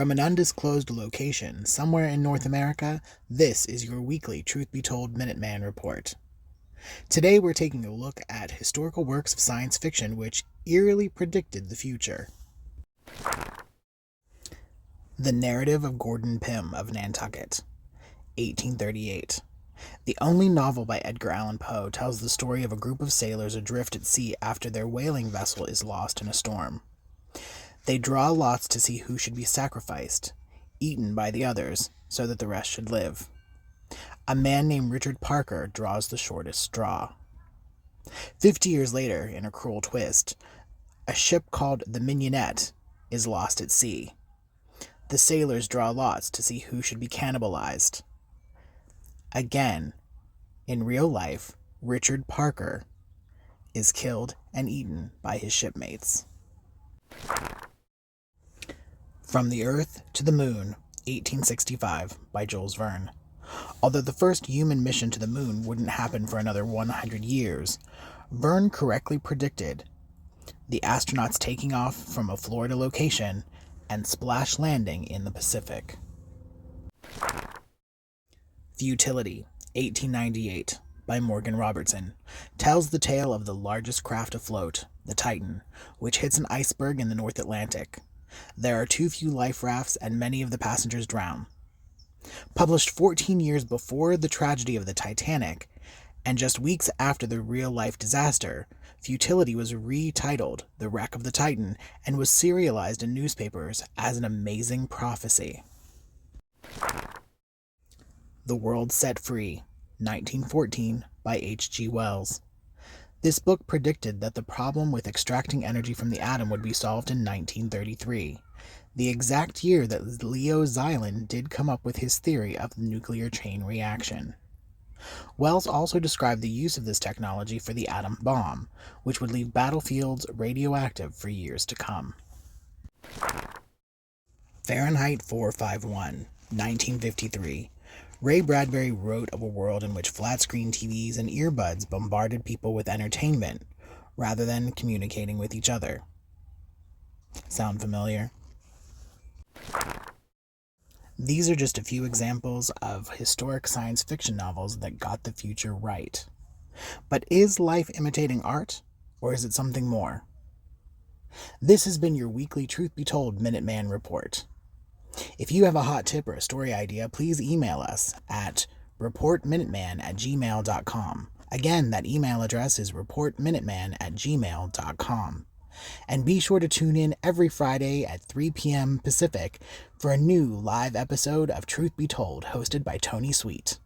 From an undisclosed location somewhere in North America, this is your weekly Truth Be Told Minuteman report. Today we're taking a look at historical works of science fiction which eerily predicted the future. The Narrative of Gordon Pym of Nantucket, 1838. The only novel by Edgar Allan Poe tells the story of a group of sailors adrift at sea after their whaling vessel is lost in a storm. They draw lots to see who should be sacrificed, eaten by the others, so that the rest should live. A man named Richard Parker draws the shortest straw. 50 years later, in a cruel twist, a ship called the Minuteman is lost at sea. The sailors draw lots to see who should be cannibalized. Again, in real life, Richard Parker is killed and eaten by his shipmates. From the Earth to the Moon, 1865, by Jules Verne. Although the first human mission to the moon wouldn't happen for another 100 years, Verne correctly predicted the astronauts taking off from a Florida location and splash landing in the Pacific. Futility, 1898, by Morgan Robertson, tells the tale of the largest craft afloat, the Titan, which hits an iceberg in the North Atlantic. There are too few life rafts and many of the passengers drown. Published 14 years before the tragedy of the Titanic, and just weeks after the real-life disaster, Futility was retitled The Wreck of the Titan and was serialized in newspapers as an amazing prophecy. The World Set Free, 1914, by H.G. Wells. This book predicted that the problem with extracting energy from the atom would be solved in 1933, the exact year that Leo Szilard did come up with his theory of the nuclear chain reaction. Wells also described the use of this technology for the atom bomb, which would leave battlefields radioactive for years to come. Fahrenheit 451, 1953. Ray Bradbury wrote of a world in which flat-screen TVs and earbuds bombarded people with entertainment, rather than communicating with each other. Sound familiar? These are just a few examples of historic science fiction novels that got the future right. But is life imitating art, or is it something more? This has been your weekly Truth Be Told Minuteman report. If you have a hot tip or a story idea, please email us at reportminuteman@gmail.com. Again, that email address is reportminuteman@gmail.com. And be sure to tune in every Friday at 3 p.m. Pacific for a new live episode of Truth Be Told, hosted by Tony Sweet.